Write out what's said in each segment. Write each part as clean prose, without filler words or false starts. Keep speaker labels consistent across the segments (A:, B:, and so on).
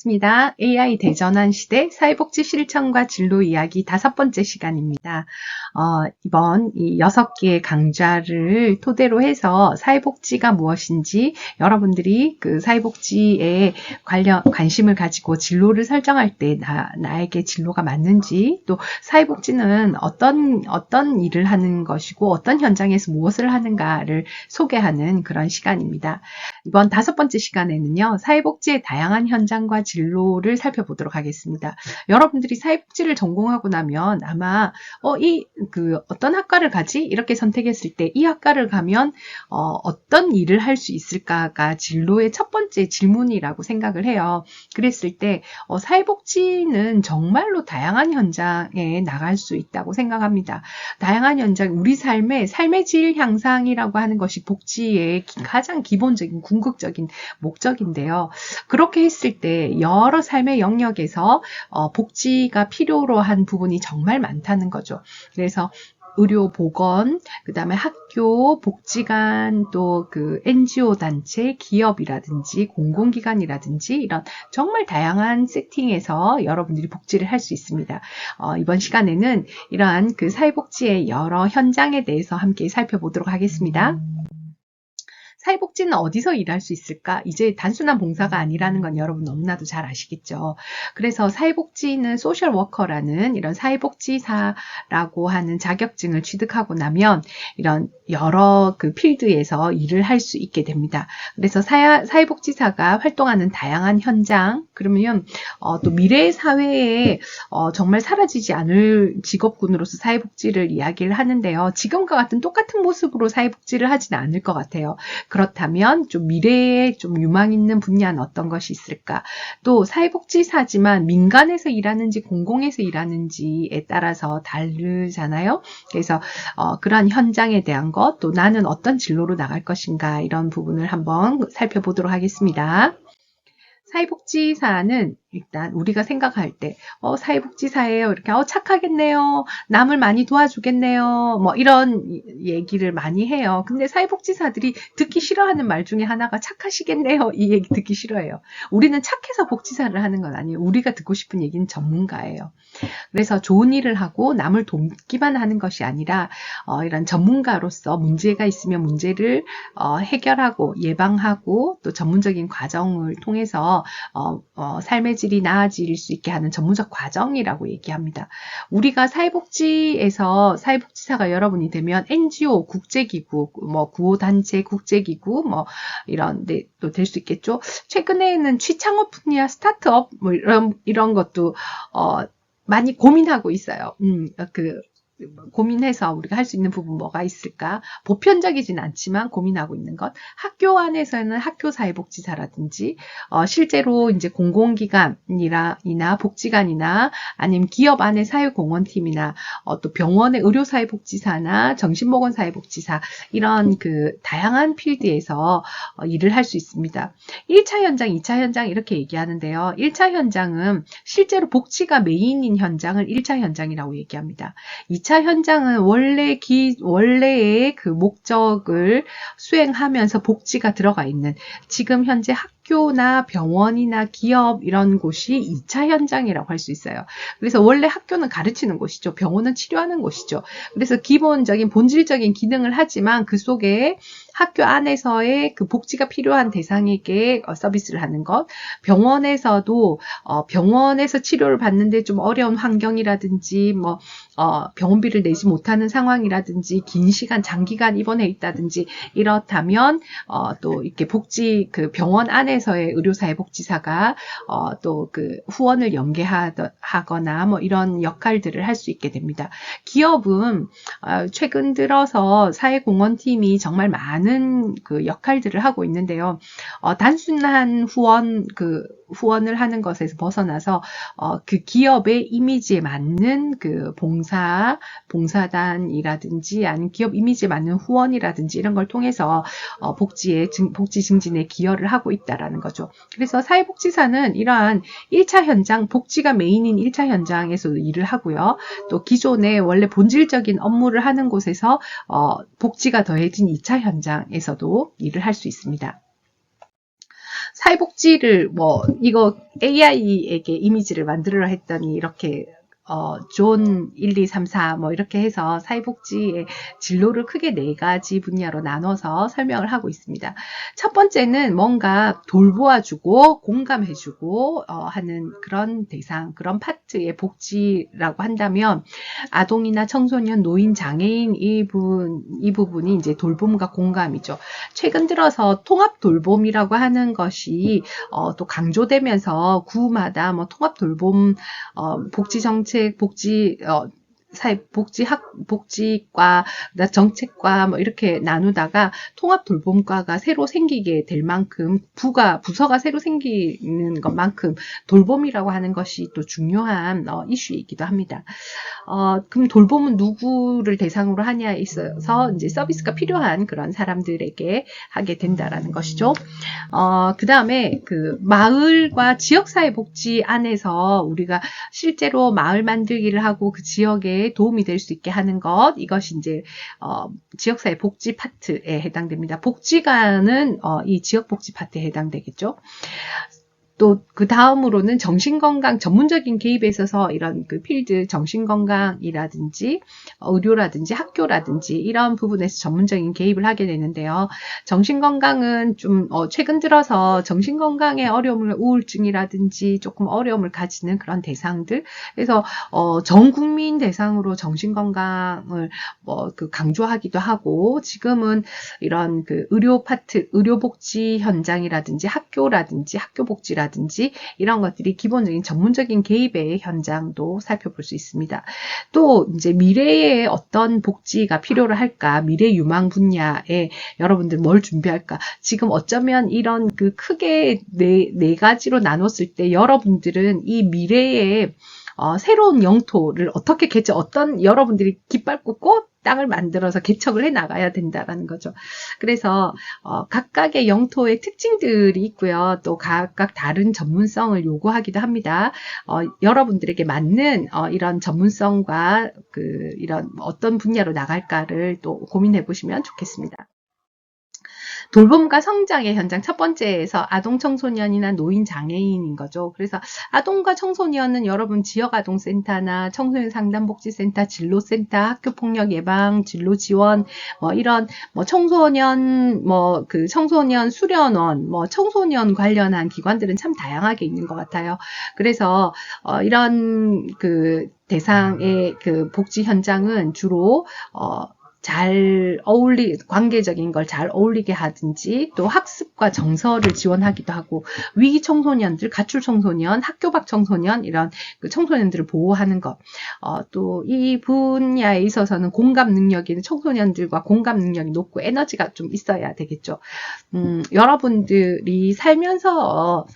A: 반갑습니다. AI 대전환 시대 사회복지 실천과 진로 이야기 5번째 시간입니다. 이번 이 6개의 강좌를 토대로 해서 사회복지가 무엇인지 여러분들이 그 사회복지에 관심을 가지고 진로를 설정할 때 나에게 진로가 맞는지, 또 사회복지는 어떤 일을 하는 것이고 어떤 현장에서 무엇을 하는가를 소개하는 그런 시간입니다. 이번 5번째 시간에는요, 사회복지의 다양한 현장과 진로를 살펴보도록 하겠습니다. 여러분들이 사회복지를 전공하고 나면 아마 어떤 학과를 가지? 이렇게 선택했을 때 이 학과를 가면 어떤 일을 할 수 있을까가 진로의 첫 번째 질문이라고 생각을 해요. 그랬을 때 사회복지는 정말로 다양한 현장에 나갈 수 있다고 생각합니다. 다양한 현장, 우리 삶의 질 향상이라고 하는 것이 복지의 가장 기본적인 궁극적인 목적인데요. 그렇게 했을 때 여러 삶의 영역에서 복지가 필요로 한 부분이 정말 많다는 거죠. 그래서 의료, 보건, 그 다음에 학교, 복지관, 또 그 NGO 단체, 기업이라든지 공공기관이라든지 이런 정말 다양한 세팅에서 여러분들이 복지를 할 수 있습니다. 이번 시간에는 이러한 그 사회복지의 여러 현장에 대해서 함께 살펴보도록 하겠습니다. 사회복지는 어디서 일할 수 있을까? 이제 단순한 봉사가 아니라는 건 여러분 너무나도 잘 아시겠죠. 그래서 사회복지는 소셜워커라는 이런 사회복지사라고 하는 자격증을 취득하고 나면 이런 여러 그 필드에서 일을 할 수 있게 됩니다. 그래서 사회복지사가 활동하는 다양한 현장, 그러면 또 미래의 사회에 정말 사라지지 않을 직업군으로서 사회복지를 이야기를 하는데요. 지금과 같은 똑같은 모습으로 사회복지를 하지는 않을 것 같아요. 그렇다면 좀 미래에 좀 유망 있는 분야는 어떤 것이 있을까? 또 사회복지사지만 민간에서 일하는지 공공에서 일하는지에 따라서 다르잖아요. 그래서 그러한 현장에 대한 것, 또 나는 어떤 진로로 나갈 것인가, 이런 부분을 한번 살펴보도록 하겠습니다. 사회복지사는 일단 우리가 생각할 때 사회복지사예요. 이렇게 착하겠네요. 남을 많이 도와주겠네요. 뭐 이런 얘기를 많이 해요. 근데 사회복지사들이 듣기 싫어하는 말 중에 하나가 착하시겠네요. 이 얘기 듣기 싫어해요. 우리는 착해서 복지사를 하는 건 아니에요. 우리가 듣고 싶은 얘기는 전문가예요. 그래서 좋은 일을 하고 남을 돕기만 하는 것이 아니라 이런 전문가로서 문제가 있으면 문제를 해결하고 예방하고 또 전문적인 과정을 통해서 삶의 질이 나아질 수 있게 하는 전문적 과정이라고 얘기합니다. 우리가 사회복지에서 사회복지사가 여러분이 되면 NGO, 국제기구, 뭐 구호단체, 국제기구, 뭐 이런 데 또 될 수 있겠죠. 최근에는 취창업 분야, 스타트업 뭐 이런 것도 많이 고민하고 있어요. 고민해서 우리가 할 수 있는 부분 뭐가 있을까? 보편적이진 않지만 고민하고 있는 것. 학교 안에서는 학교 사회복지사라든지, 실제로 이제 공공기관이나 복지관이나 아니면 기업 안에 사회공헌팀이나, 또 병원의 의료사회복지사나 정신보건사회복지사, 이런 그 다양한 필드에서 일을 할 수 있습니다. 1차 현장, 2차 현장 이렇게 얘기하는데요. 1차 현장은 실제로 복지가 메인인 현장을 1차 현장이라고 얘기합니다. 2차 현장은 원래의 그 목적을 수행하면서 복지가 들어가 있는, 지금 현재 학교나 병원이나 기업 이런 곳이 2차 현장이라고 할 수 있어요. 그래서 원래 학교는 가르치는 곳이죠. 병원은 치료하는 곳이죠. 그래서 기본적인 본질적인 기능을 하지만 그 속에 학교 안에서의 그 복지가 필요한 대상에게 서비스를 하는 것, 병원에서도 병원에서 치료를 받는데 좀 어려운 환경이라든지 뭐 병원비를 내지 못하는 상황이라든지 긴 시간 장기간 입원해 있다든지 이렇다면 또 이렇게 복지 그 병원 안에서의 의료사회복지사가 또 그 후원을 연계하거나 뭐 이런 역할들을 할 수 있게 됩니다. 기업은 최근 들어서 사회공헌팀이 정말 많은 그 역할들을 하고 있는데요. 단순한 후원을 하는 것에서 벗어나서 그 기업의 이미지에 맞는 그 봉사단이라든지 아니면 기업 이미지에 맞는 후원이라든지 이런 걸 통해서 복지 증진에 기여를 하고 있다라는 거죠. 그래서 사회복지사는 이러한 1차 현장, 복지가 메인인 1차 현장에서도 일을 하고요. 또 기존에 원래 본질적인 업무를 하는 곳에서 복지가 더해진 2차 현장에서도 일을 할 수 있습니다. 사회복지를 뭐 이거 AI에게 이미지를 만들어라 했더니 이렇게 존 1, 2, 3, 4 뭐 이렇게 해서 사회복지의 진로를 크게 4가지 분야로 나눠서 설명을 하고 있습니다. 첫 번째는 뭔가 돌보아주고 공감해주고 하는 그런 대상, 그런 파트의 복지라고 한다면 아동이나 청소년, 노인, 장애인 이 부분이 이제 돌봄과 공감이죠. 최근 들어서 통합 돌봄이라고 하는 것이 또 강조되면서 구마다 뭐 통합 돌봄 복지 정책, 복지과, 정책과 뭐 이렇게 나누다가 통합 돌봄과가 새로 생기게 될 만큼 부서가 새로 생기는 것만큼 돌봄이라고 하는 것이 또 중요한 이슈이기도 합니다. 그럼 돌봄은 누구를 대상으로 하냐에 있어서 이제 서비스가 필요한 그런 사람들에게 하게 된다라는 것이죠. 그 다음에 그 마을과 지역사회복지 안에서 우리가 실제로 마을 만들기를 하고 그 지역에 도움이 될 수 있게 하는 것, 이것이 이제 지역사회 복지 파트에 해당됩니다. 복지관은 이 지역복지 파트에 해당되겠죠. 또 그 다음으로는 정신건강 전문적인 개입에 있어서 이런 그 필드 정신건강이라든지 의료라든지 학교라든지 이런 부분에서 전문적인 개입을 하게 되는데요. 정신건강은 좀 최근 들어서 정신건강의 어려움을 우울증이라든지 조금 어려움을 가지는 그런 대상들, 그래서 전 국민 대상으로 정신건강을 그 강조하기도 하고, 지금은 이런 그 의료 파트, 의료복지 현장이라든지 학교라든지 학교복지라든지 이런 것들이 기본적인 전문적인 개입의 현장도 살펴볼 수 있습니다. 또 이제 미래에 어떤 복지가 필요로 할까, 미래 유망 분야에 여러분들 뭘 준비할까, 지금 어쩌면 이런 그 크게 네 가지로 나눴을 때 여러분들은 이 미래에 새로운 영토를 어떻게 어떤 여러분들이 깃발 꽂고 땅을 만들어서 개척을 해 나가야 된다라는 거죠. 그래서 각각의 영토의 특징들이 있고요. 또 각각 다른 전문성을 요구하기도 합니다. 여러분들에게 맞는 이런 전문성과 이런 어떤 분야로 나갈까를 또 고민해 보시면 좋겠습니다. 돌봄과 성장의 현장 첫 번째에서 아동 청소년이나 노인 장애인인 거죠. 그래서 아동과 청소년은 여러분 지역아동센터나 청소년 상담복지센터, 진로센터, 학교폭력 예방, 진로 지원, 뭐 이런 뭐 청소년 그 청소년 수련원, 뭐 청소년 관련한 기관들은 참 다양하게 있는 것 같아요. 그래서 이런 그 대상의 그 복지 현장은 주로 관계적인 걸 잘 어울리게 하든지, 또 학습과 정서를 지원하기도 하고, 위기 청소년들, 가출 청소년, 학교 밖 청소년, 이런 그 청소년들을 보호하는 것. 또 이 분야에 있어서는 공감 능력이 있는 청소년들과 공감 능력이 높고 에너지가 좀 있어야 되겠죠. 여러분들이 살면서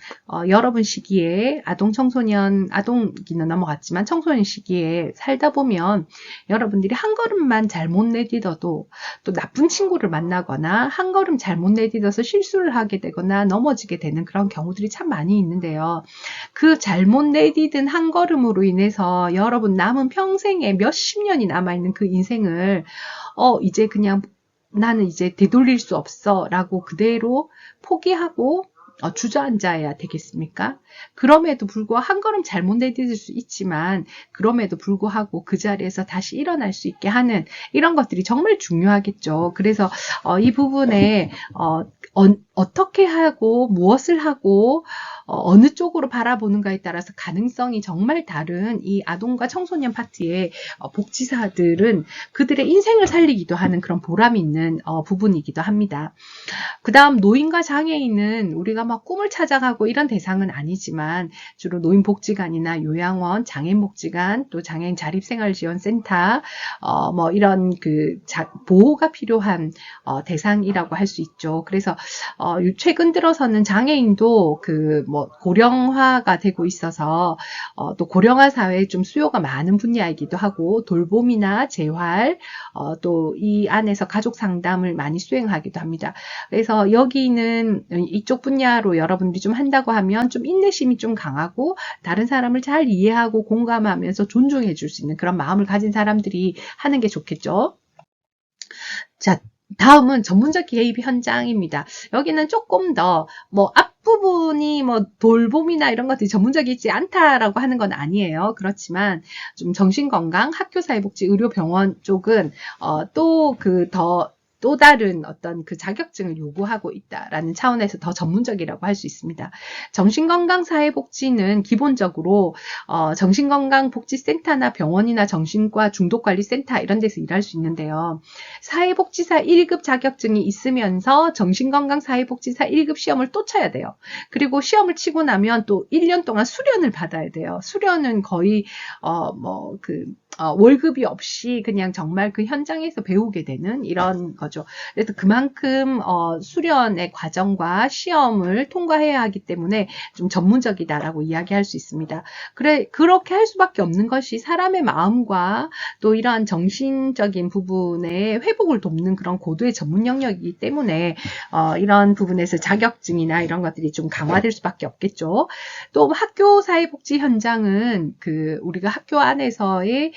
A: 여러분 시기에 아동기는 넘어갔지만 청소년 시기에 살다 보면 여러분들이 한 걸음만 잘못 내딛어도 또 나쁜 친구를 만나거나 한 걸음 잘못 내딛어서 실수를 하게 되거나 넘어지게 되는 그런 경우들이 참 많이 있는데요. 그 잘못 내딛은 한 걸음으로 인해서 여러분 남은 평생에 몇십 년이 남아있는 그 인생을 이제 그냥 나는 이제 되돌릴 수 없어 라고 그대로 포기하고 주저앉아야 되겠습니까? 그럼에도 불구하고 한 걸음 잘못 내딛을 수 있지만 그럼에도 불구하고 그 자리에서 다시 일어날 수 있게 하는 이런 것들이 정말 중요하겠죠. 그래서 이 부분에 어떻게 하고 무엇을 하고 어느 쪽으로 바라보는가에 따라서 가능성이 정말 다른 이 아동과 청소년 파트의 복지사들은 그들의 인생을 살리기도 하는 그런 보람이 있는 부분이기도 합니다. 그 다음 노인과 장애인은 우리가 막 꿈을 찾아가고 이런 대상은 아니지만 주로 노인복지관이나 요양원, 장애인복지관, 또 장애인 자립생활지원센터 뭐 이런 보호가 필요한 대상이라고 할 수 있죠. 그래서 최근 들어서는 장애인도 고령화가 되고 있어서 또 고령화 사회에 좀 수요가 많은 분야이기도 하고 돌봄이나 재활 또 이 안에서 가족 상담을 많이 수행하기도 합니다. 그래서 여기는 이쪽 분야로 여러분들이 좀 한다고 하면 좀 인내심이 좀 강하고 다른 사람을 잘 이해하고 공감하면서 존중해 줄 수 있는 그런 마음을 가진 사람들이 하는 게 좋겠죠. 자, 다음은 전문적 개입 현장입니다. 여기는 조금 더 부분이 뭐 돌봄이나 이런 것들이 전문적이지 않다라고 하는 건 아니에요. 그렇지만 좀 정신건강, 학교사회복지, 의료병원 쪽은 또 다른 어떤 그 자격증을 요구하고 있다라는 차원에서 더 전문적이라고 할 수 있습니다. 정신건강사회복지는 기본적으로 정신건강복지센터나 병원이나 정신과 중독관리센터 이런 데서 일할 수 있는데요. 사회복지사 1급 자격증이 있으면서 정신건강사회복지사 1급 시험을 또 쳐야 돼요. 그리고 시험을 치고 나면 또 1년 동안 수련을 받아야 돼요. 수련은 거의 월급이 없이 그냥 정말 그 현장에서 배우게 되는 이런 거죠. 그래서 그만큼 수련의 과정과 시험을 통과해야 하기 때문에 좀 전문적이다라고 이야기할 수 있습니다. 그렇게 할 수밖에 없는 것이 사람의 마음과 또 이러한 정신적인 부분의 회복을 돕는 그런 고도의 전문 영역이기 때문에 이런 부분에서 자격증이나 이런 것들이 좀 강화될 수밖에 없겠죠. 또 학교 사회복지 현장은 우리가 학교 안에서의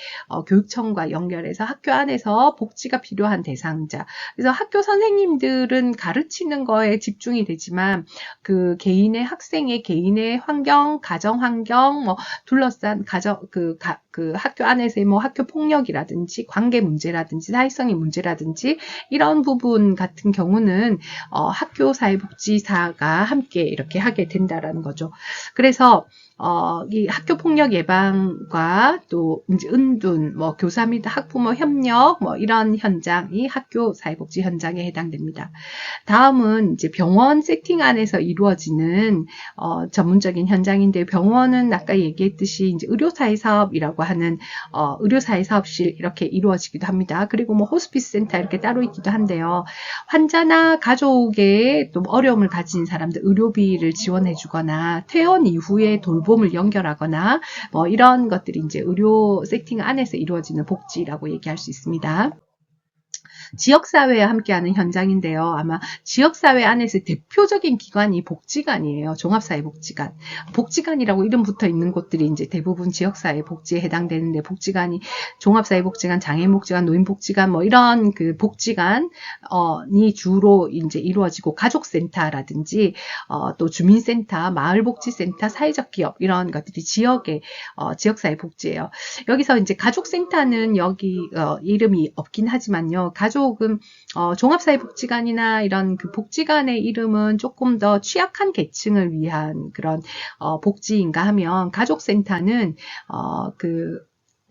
A: 교육청과 연결해서 학교 안에서 복지가 필요한 대상자. 그래서 학교 선생님들은 가르치는 거에 집중이 되지만 그 개인의 학생의 개인의 환경, 가정 환경, 둘러싼 그 학교 안에서의 학교 폭력이라든지 관계 문제라든지 사회성의 문제라든지 이런 부분 같은 경우는 학교 사회복지사가 함께 이렇게 하게 된다라는 거죠. 그래서 이 학교 폭력 예방과 또 이제 은둔, 교사 및 학부모 협력, 이런 현장이 학교 사회복지 현장에 해당됩니다. 다음은 이제 병원 세팅 안에서 이루어지는 전문적인 현장인데, 병원은 아까 얘기했듯이 이제 의료사회 사업이라고 하는 의료사회 사업실 이렇게 이루어지기도 합니다. 그리고 호스피스 센터 이렇게 따로 있기도 한데요. 환자나 가족의 또 어려움을 가진 사람들 의료비를 지원해주거나 퇴원 이후에 돌봄을 연결하거나 이런 것들이 이제 의료 세팅 안에서 이루어지는 복지라고 얘기할 수 있습니다. 지역사회와 함께하는 현장인데요. 아마 지역사회 안에서 대표적인 기관이 복지관이에요. 종합사회복지관. 복지관이라고 이름 붙어 있는 곳들이 이제 대부분 지역사회 복지에 해당되는데, 복지관이 종합사회복지관, 장애인복지관, 노인복지관, 이런 그 복지관이 주로 이제 이루어지고, 가족센터라든지, 또 주민센터, 마을복지센터, 사회적 기업, 이런 것들이 지역의, 지역사회 복지예요. 여기서 이제 가족센터는 여기, 이름이 없긴 하지만요. 가족은 종합사회복지관이나 이런 그 복지관의 이름은 조금 더 취약한 계층을 위한 그런 복지인가 하면, 가족센터는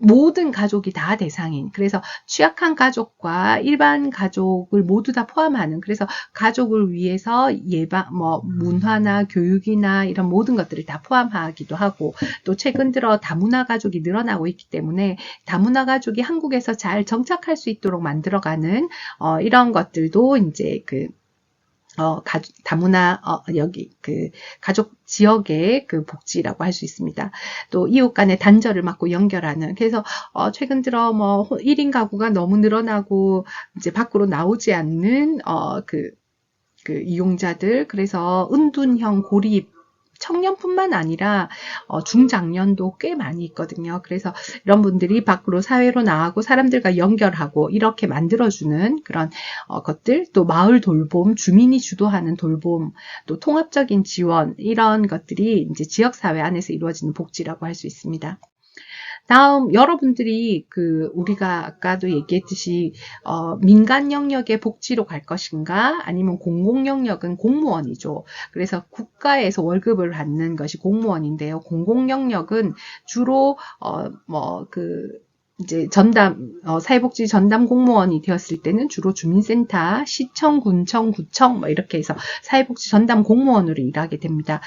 A: 모든 가족이 다 대상인, 그래서 취약한 가족과 일반 가족을 모두 다 포함하는, 그래서 가족을 위해서 예방, 문화나 교육이나 이런 모든 것들을 다 포함하기도 하고, 또 최근 들어 다문화 가족이 늘어나고 있기 때문에 다문화 가족이 한국에서 잘 정착할 수 있도록 만들어가는 이런 것들도 이제 다문화 여기 가족 지역의 그 복지라고 할 수 있습니다. 또 이웃 간의 단절을 막고 연결하는, 그래서 최근 들어 1인 가구가 너무 늘어나고 이제 밖으로 나오지 않는 이용자들, 그래서 은둔형 고립 청년뿐만 아니라 중장년도 꽤 많이 있거든요. 그래서 이런 분들이 밖으로 사회로 나가고 사람들과 연결하고 이렇게 만들어주는 그런 것들, 또 마을 돌봄, 주민이 주도하는 돌봄, 또 통합적인 지원, 이런 것들이 이제 지역사회 안에서 이루어지는 복지라고 할 수 있습니다. 다음, 여러분들이 우리가 아까도 얘기했듯이 민간 영역의 복지로 갈 것인가, 아니면 공공 영역은 공무원이죠. 그래서 국가에서 월급을 받는 것이 공무원인데요. 공공 영역은 주로 이제 사회복지 전담 공무원이 되었을 때는 주로 주민센터, 시청, 군청, 구청 이렇게 해서 사회복지 전담 공무원으로 일하게 됩니다.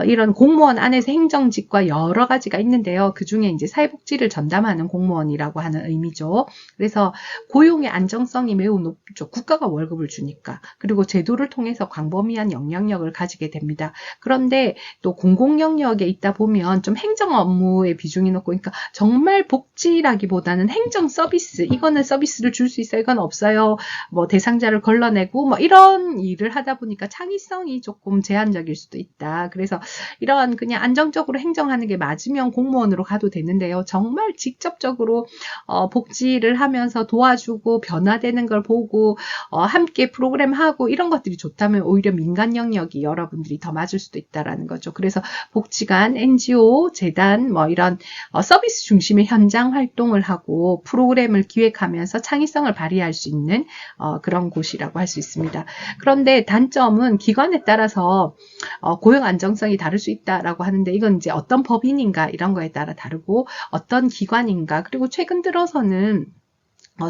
A: 이런 공무원 안에서 행정직과 여러 가지가 있는데요. 그 중에 이제 사회복지를 전담하는 공무원이라고 하는 의미죠. 그래서 고용의 안정성이 매우 높죠. 국가가 월급을 주니까. 그리고 제도를 통해서 광범위한 영향력을 가지게 됩니다. 그런데 또 공공 영역에 있다 보면 좀 행정 업무의 비중이 높고, 그러니까 정말 복지라기 서비스라기보다는 행정 서비스, 이거는 서비스를 줄 수 있어요, 이건 없어요, 뭐 대상자를 걸러내고 뭐 이런 일을 하다 보니까 창의성이 조금 제한적일 수도 있다. 그래서 이런 그냥 안정적으로 행정하는 게 맞으면 공무원으로 가도 되는데요. 정말 직접적으로 복지를 하면서 도와주고 변화되는 걸 보고 함께 프로그램하고 이런 것들이 좋다면 오히려 민간 영역이 여러분들이 더 맞을 수도 있다라는 거죠. 그래서 복지관, NGO, 재단 뭐 이런 서비스 중심의 현장 활동을 하고 프로그램을 기획하면서 창의성을 발휘할 수 있는 그런 곳이라고 할 수 있습니다. 그런데 단점은 기관에 따라서 고용 안정성이 다를 수 있다라고 하는데 이건 이제 어떤 법인인가 이런 거에 따라 다르고 어떤 기관인가 그리고 최근 들어서는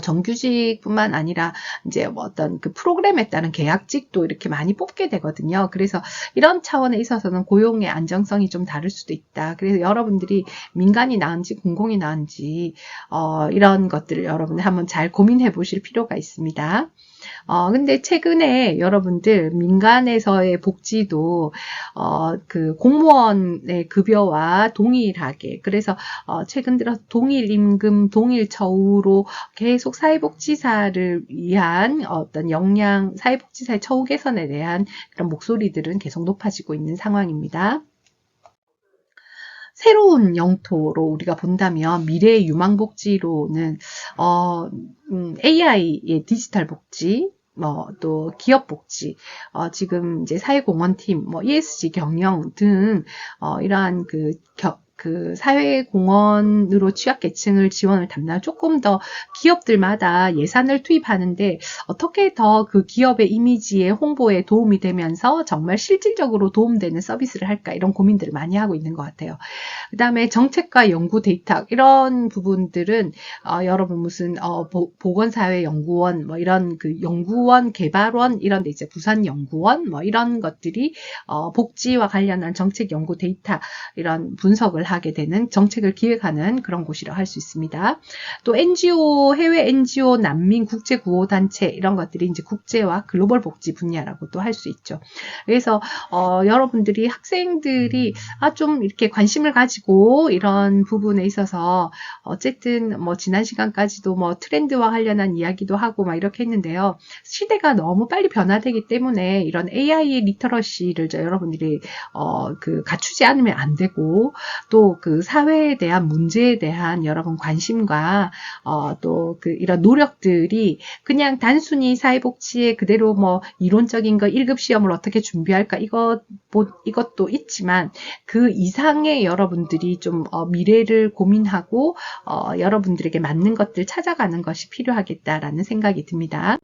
A: 정규직뿐만 아니라 이제 뭐 어떤 그 프로그램에 따른 계약직도 이렇게 많이 뽑게 되거든요. 그래서 이런 차원에 있어서는 고용의 안정성이 좀 다를 수도 있다. 그래서 여러분들이 민간이 나은지 공공이 나은지 이런 것들을 여러분들 한번 잘 고민해 보실 필요가 있습니다. 근데 최근에 여러분들 민간에서의 복지도 그 공무원의 급여와 동일하게 그래서 최근 들어 동일 임금, 동일 처우로 계속 사회복지사를 위한 어떤 역량, 사회복지사의 처우 개선에 대한 그런 목소리들은 계속 높아지고 있는 상황입니다. 새로운 영토로 우리가 본다면 미래의 유망복지로는 AI의 디지털 복지, 또 기업 복지, 지금 이제 사회공헌팀, ESG 경영 등 이러한 그 사회공헌으로 취약계층을 지원을 담당하는 조금 더 기업들마다 예산을 투입하는데 어떻게 더 그 기업의 이미지에 홍보에 도움이 되면서 정말 실질적으로 도움되는 서비스를 할까 이런 고민들을 많이 하고 있는 것 같아요. 그 다음에 정책과 연구 데이터 이런 부분들은 여러분 무슨 보건사회연구원 뭐 이런 그 연구원 개발원 이런 데 이제 부산연구원 뭐 이런 것들이 복지와 관련한 정책 연구 데이터 이런 분석을 하게 되는 정책을 기획하는 그런 곳이라고 할 수 있습니다. 또 NGO, 해외 NGO, 난민, 국제구호단체 이런 것들이 이제 국제와 글로벌 복지 분야라고 또 할 수 있죠. 그래서 여러분들이 학생들이 좀 이렇게 관심을 가지고 이런 부분에 있어서 어쨌든 뭐 지난 시간까지도 뭐 트렌드와 관련한 이야기도 하고 막 이렇게 했는데요. 시대가 너무 빨리 변화되기 때문에 이런 AI 리터러시를 여러분들이 갖추지 않으면 안 되고 또 그 사회에 대한 문제에 대한 여러분 관심과 또 그 이런 노력들이 그냥 단순히 사회복지에 그대로 뭐 이론적인 거 1급 시험을 어떻게 준비할까 이것도 있지만 그 이상의 여러분들이 좀 미래를 고민하고 여러분들에게 맞는 것들 찾아가는 것이 필요하겠다라는 생각이 듭니다.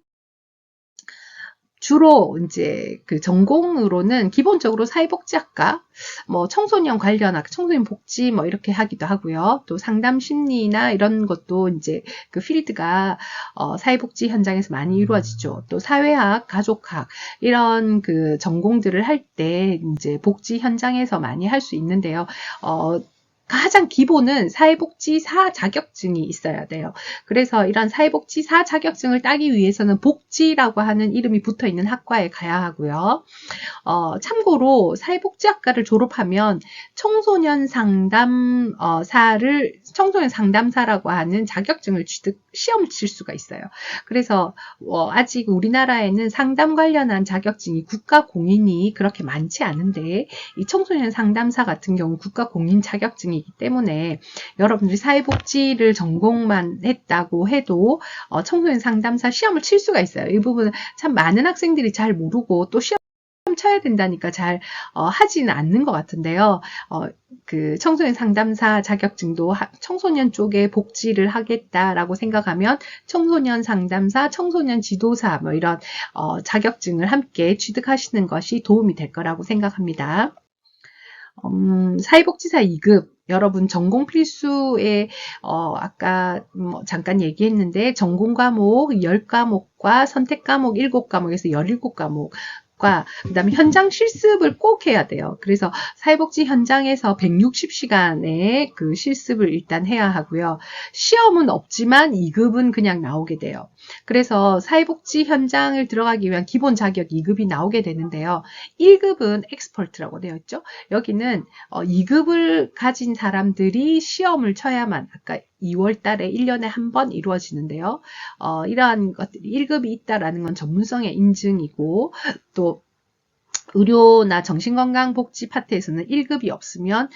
A: 주로 이제 그 전공으로는 기본적으로 사회복지학과, 뭐 청소년 관련학, 청소년 복지 뭐 이렇게 하기도 하고요. 또 상담 심리나 이런 것도 이제 그 필드가 사회복지 현장에서 많이 이루어지죠. 또 사회학, 가족학 이런 그 전공들을 할 때 이제 복지 현장에서 많이 할 수 있는데요. 가장 기본은 사회복지사 자격증이 있어야 돼요. 그래서 이런 사회복지사 자격증을 따기 위해서는 복지라고 하는 이름이 붙어있는 학과에 가야 하고요. 참고로 사회복지학과를 졸업하면 청소년 상담사라고 하는 자격증을 취득 시험을 칠 수가 있어요. 그래서 아직 우리나라에는 상담 관련한 자격증이 국가 공인이 그렇게 많지 않은데 이 청소년 상담사 같은 경우 국가 공인 자격증이기 때문에 여러분들이 사회복지를 전공만 했다고 해도 청소년 상담사 시험을 칠 수가 있어요. 이 부분은 참 많은 학생들이 잘 모르고 또 시험 쳐야 된다니까 잘 하지는 않는 것 같은데요. 그 청소년 상담사 자격증도 청소년 쪽에 복지를 하겠다라고 생각하면 청소년 상담사, 청소년 지도사 뭐 이런 자격증을 함께 취득하시는 것이 도움이 될 거라고 생각합니다. 사회복지사 2급 여러분 전공 필수에 아까 잠깐 얘기했는데 전공 과목 10과목과 선택 과목 7과목에서 17과목 것과 그다음에 현장 실습을 꼭 해야 돼요. 그래서 사회복지 현장에서 160시간의 그 실습을 일단 해야 하고요. 시험은 없지만 2급은 그냥 나오게 돼요. 그래서 사회복지 현장을 들어가기 위한 기본 자격 2급이 나오게 되는데요. 1급은 엑스퍼트라고 되어 있죠. 여기는 2급을 가진 사람들이 시험을 쳐야만 아까 2월 달에 1년에 한 번 이루어지는데요. 이러한 것들이 1급이 있다라는 건 전문성의 인증이고 또 의료나 정신건강복지 파트에서는 1급이 없으면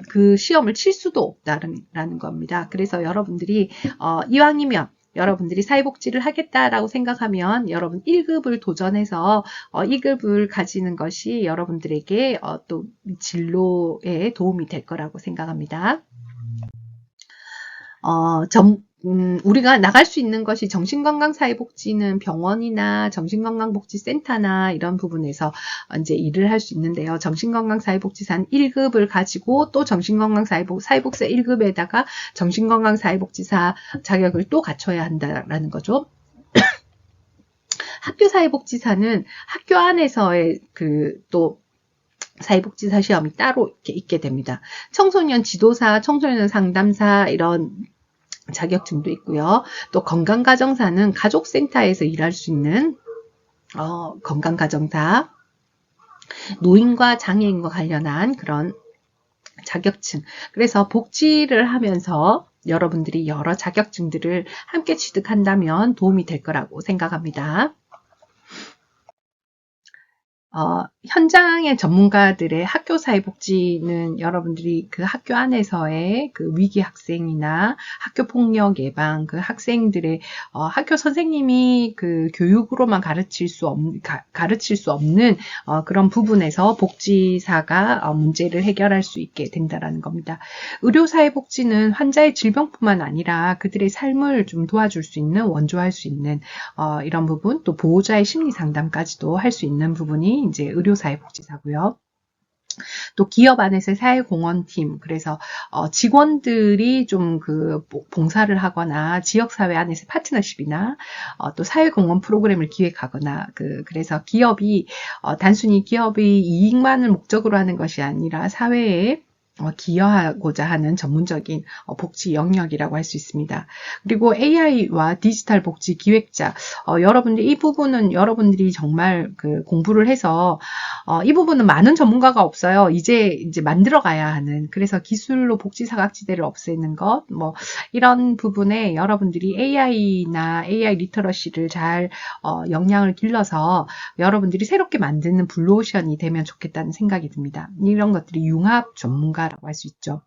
A: 그 시험을 칠 수도 없다라는 겁니다. 그래서 여러분들이 이왕이면 여러분들이 사회복지를 하겠다라고 생각하면 여러분 1급을 도전해서 2급을 가지는 것이 여러분들에게 또 진로에 도움이 될 거라고 생각합니다. 우리가 나갈 수 있는 것이 정신건강사회복지는 병원이나 정신건강복지센터나 이런 부분에서 이제 일을 할 수 있는데요. 정신건강사회복지사는 1급을 가지고 또 사회복지사 1급에다가 정신건강사회복지사 자격을 또 갖춰야 한다라는 거죠. 학교사회복지사는 학교 안에서의 또 사회복지사 시험이 따로 이렇게 있게 됩니다. 청소년 지도사, 청소년 상담사 이런 자격증도 있고요. 또 건강가정사는 가족센터에서 일할 수 있는 건강가정사, 노인과 장애인과 관련한 그런 자격증. 그래서 복지를 하면서 여러분들이 여러 자격증들을 함께 취득한다면 도움이 될 거라고 생각합니다. 현장의 전문가들의 학교 사회복지는 여러분들이 그 학교 안에서의 그 위기 학생이나 학교 폭력 예방, 그 학생들의 학교 선생님이 그 교육으로만 가르칠 수 없는 그런 부분에서 복지사가 문제를 해결할 수 있게 된다라는 겁니다. 의료 사회복지는 환자의 질병뿐만 아니라 그들의 삶을 좀 도와줄 수 있는, 원조할 수 있는 이런 부분, 또 보호자의 심리 상담까지도 할 수 있는 부분이 이제 의료사회복지사고요. 또 기업 안에서의 사회공헌팀, 그래서 직원들이 좀 그 봉사를 하거나 지역사회 안에서 파트너십이나 또 사회공헌 프로그램을 기획하거나 그래서 기업이 단순히 기업이 이익만을 목적으로 하는 것이 아니라 사회에 기여하고자 하는 전문적인 복지 영역이라고 할 수 있습니다. 그리고 AI와 디지털 복지 기획자, 여러분들 이 부분은 여러분들이 정말 그 공부를 해서 이 부분은 많은 전문가가 없어요. 이제 만들어 가야 하는. 그래서 기술로 복지 사각지대를 없애는 것, 뭐 이런 부분에 여러분들이 AI나 AI 리터러시를 잘 역량을 길러서 여러분들이 새롭게 만드는 블루오션이 되면 좋겠다는 생각이 듭니다. 이런 것들이 융합 전문가 라고 할 수 있죠.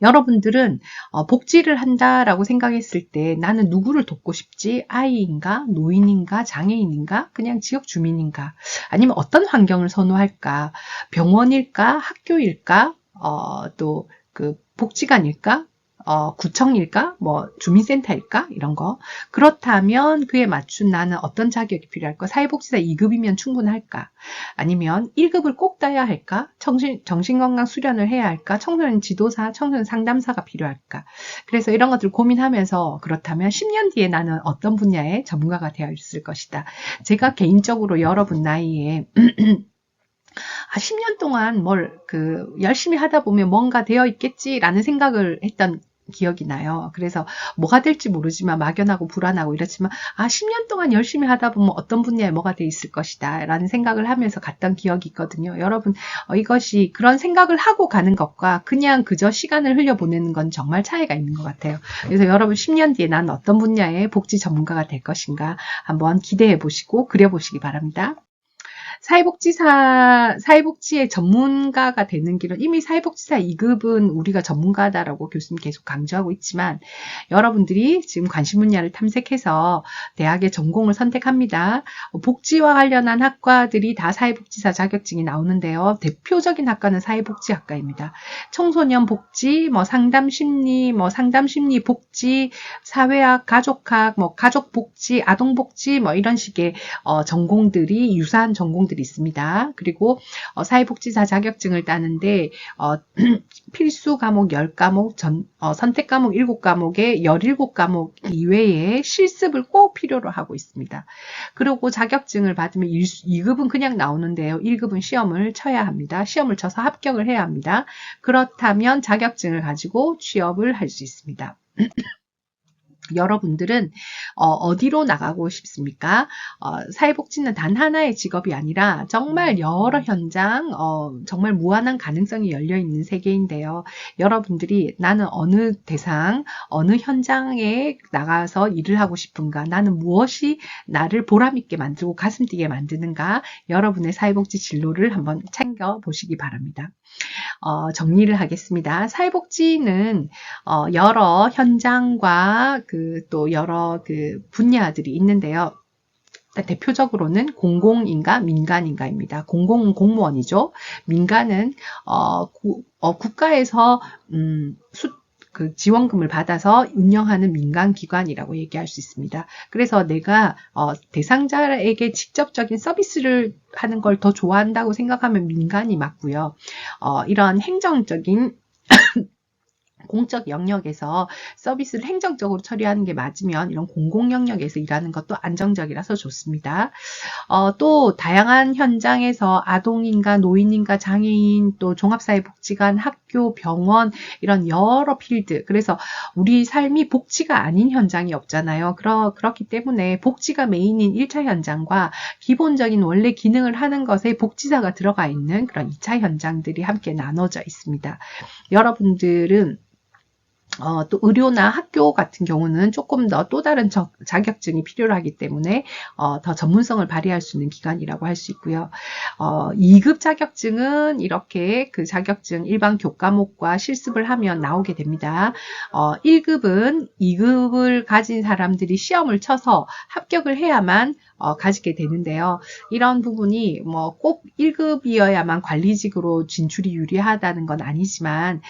A: 여러분들은 복지를 한다라고 생각했을 때 나는 누구를 돕고 싶지? 아이인가? 노인인가? 장애인인가? 그냥 지역 주민인가? 아니면 어떤 환경을 선호할까? 병원일까? 학교일까? 또 그 복지관일까? 구청일까? 뭐 주민센터일까? 이런 거. 그렇다면 그에 맞춘 나는 어떤 자격이 필요할까? 사회복지사 2급이면 충분할까? 아니면 1급을 꼭 따야 할까? 정신건강 수련을 해야 할까? 청소년 지도사, 청소년 상담사가 필요할까? 그래서 이런 것들을 고민하면서 그렇다면 10년 뒤에 나는 어떤 분야의 전문가가 되어 있을 것이다. 제가 개인적으로 여러분 나이에 10년 동안 열심히 하다 보면 뭔가 되어 있겠지라는 생각을 했던 기억이 나요. 그래서 뭐가 될지 모르지만 막연하고 불안하고 이렇지만 10년 동안 열심히 하다 보면 어떤 분야에 뭐가 돼 있을 것이다 라는 생각을 하면서 갔던 기억이 있거든요. 여러분 이것이 그런 생각을 하고 가는 것과 그냥 그저 시간을 흘려보내는 건 정말 차이가 있는 것 같아요. 그래서 여러분 10년 뒤에 난 어떤 분야의 복지 전문가가 될 것인가 한번 기대해 보시고 그려보시기 바랍니다. 사회복지의 전문가가 되는 길은 이미 사회복지사 2급은 우리가 전문가다라고 교수님 계속 강조하고 있지만 여러분들이 지금 관심 분야를 탐색해서 대학의 전공을 선택합니다. 복지와 관련한 학과들이 다 사회복지사 자격증이 나오는데요. 대표적인 학과는 사회복지학과입니다. 청소년 복지, 상담심리, 상담심리 복지, 사회학, 가족학, 가족복지, 아동복지 이런 식의 전공들이 유사한 전공들이 과정들이 있습니다. 그리고 사회복지사 자격증을 따는데 필수 과목 10과목, 선택 과목 7과목에 17과목 이외에 실습을 꼭 필요로 하고 있습니다. 그리고 자격증을 받으면 2급은 그냥 나오는데요. 1급은 시험을 쳐야 합니다. 시험을 쳐서 합격을 해야 합니다. 그렇다면 자격증을 가지고 취업을 할 수 있습니다. 여러분들은 어디로 나가고 싶습니까? 사회복지는 단 하나의 직업이 아니라 정말 여러 현장, 정말 무한한 가능성이 열려있는 세계인데요. 여러분들이 나는 어느 대상, 어느 현장에 나가서 일을 하고 싶은가, 나는 무엇이 나를 보람있게 만들고 가슴 뛰게 만드는가, 여러분의 사회복지 진로를 한번 챙겨보시기 바랍니다. 정리를 하겠습니다. 사회복지는 여러 현장과 또 여러 분야들이 있는데요. 대표적으로는 공공인가 민간인가입니다. 공공은 공무원이죠. 민간은 국가에서 지원금을 받아서 운영하는 민간기관이라고 얘기할 수 있습니다. 그래서 내가 대상자에게 직접적인 서비스를 하는 걸 더 좋아한다고 생각하면 민간이 맞고요. 이런 행정적인 공적 영역에서 서비스를 행정적으로 처리하는 게 맞으면 이런 공공 영역에서 일하는 것도 안정적이라서 좋습니다. 또 다양한 현장에서 아동인가 노인인가 장애인 또 종합사회복지관 학교 병원 이런 여러 필드 그래서 우리 삶이 복지가 아닌 현장이 없잖아요. 그렇기 때문에 복지가 메인인 1차 현장과 기본적인 원래 기능을 하는 것에 복지사가 들어가 있는 그런 2차 현장들이 함께 나눠져 있습니다. 여러분들은 또 의료나 학교 같은 경우는 조금 더 또 다른 자격증이 필요로 하기 때문에 더 전문성을 발휘할 수 있는 기관이라고 할 수 있고요. 2급 자격증은 이렇게 그 자격증 일반 교과목과 실습을 하면 나오게 됩니다. 1급은 2급을 가진 사람들이 시험을 쳐서 합격을 해야만 가지게 되는데요. 이런 부분이 꼭 1급이어야만 관리직으로 진출이 유리하다는 건 아니지만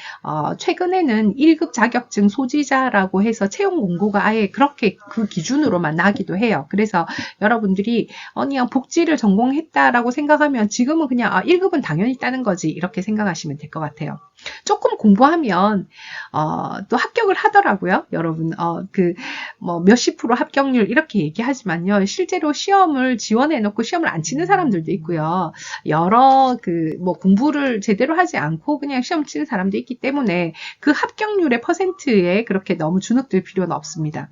A: 최근에는 1급 자격증 소지자라고 해서 채용 공고가 아예 그렇게 그 기준으로만 나기도 해요. 그래서 여러분들이 그냥 복지를 전공했다라고 생각하면 지금은 그냥 1급은 당연히 따는 거지 이렇게 생각하시면 될 것 같아요. 조금 공부하면 또 합격을 하더라고요. 여러분 몇십 프로 합격률 이렇게 얘기하지만요. 실제로 시험을 지원해 놓고 시험을 안 치는 사람들도 있고요. 여러 공부를 제대로 하지 않고 그냥 시험 치는 사람도 있기 때문에 그 합격률의 퍼센트에 그렇게 너무 주눅들 필요는 없습니다.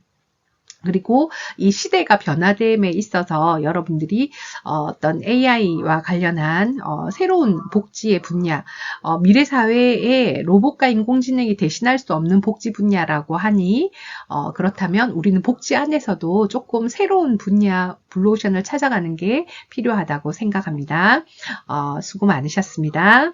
A: 그리고 이 시대가 변화됨에 있어서 여러분들이 어떤 AI와 관련한 새로운 복지의 분야, 미래 사회에 로봇과 인공지능이 대신할 수 없는 복지 분야라고 하니 그렇다면 우리는 복지 안에서도 조금 새로운 분야, 블루오션을 찾아가는 게 필요하다고 생각합니다. 수고 많으셨습니다.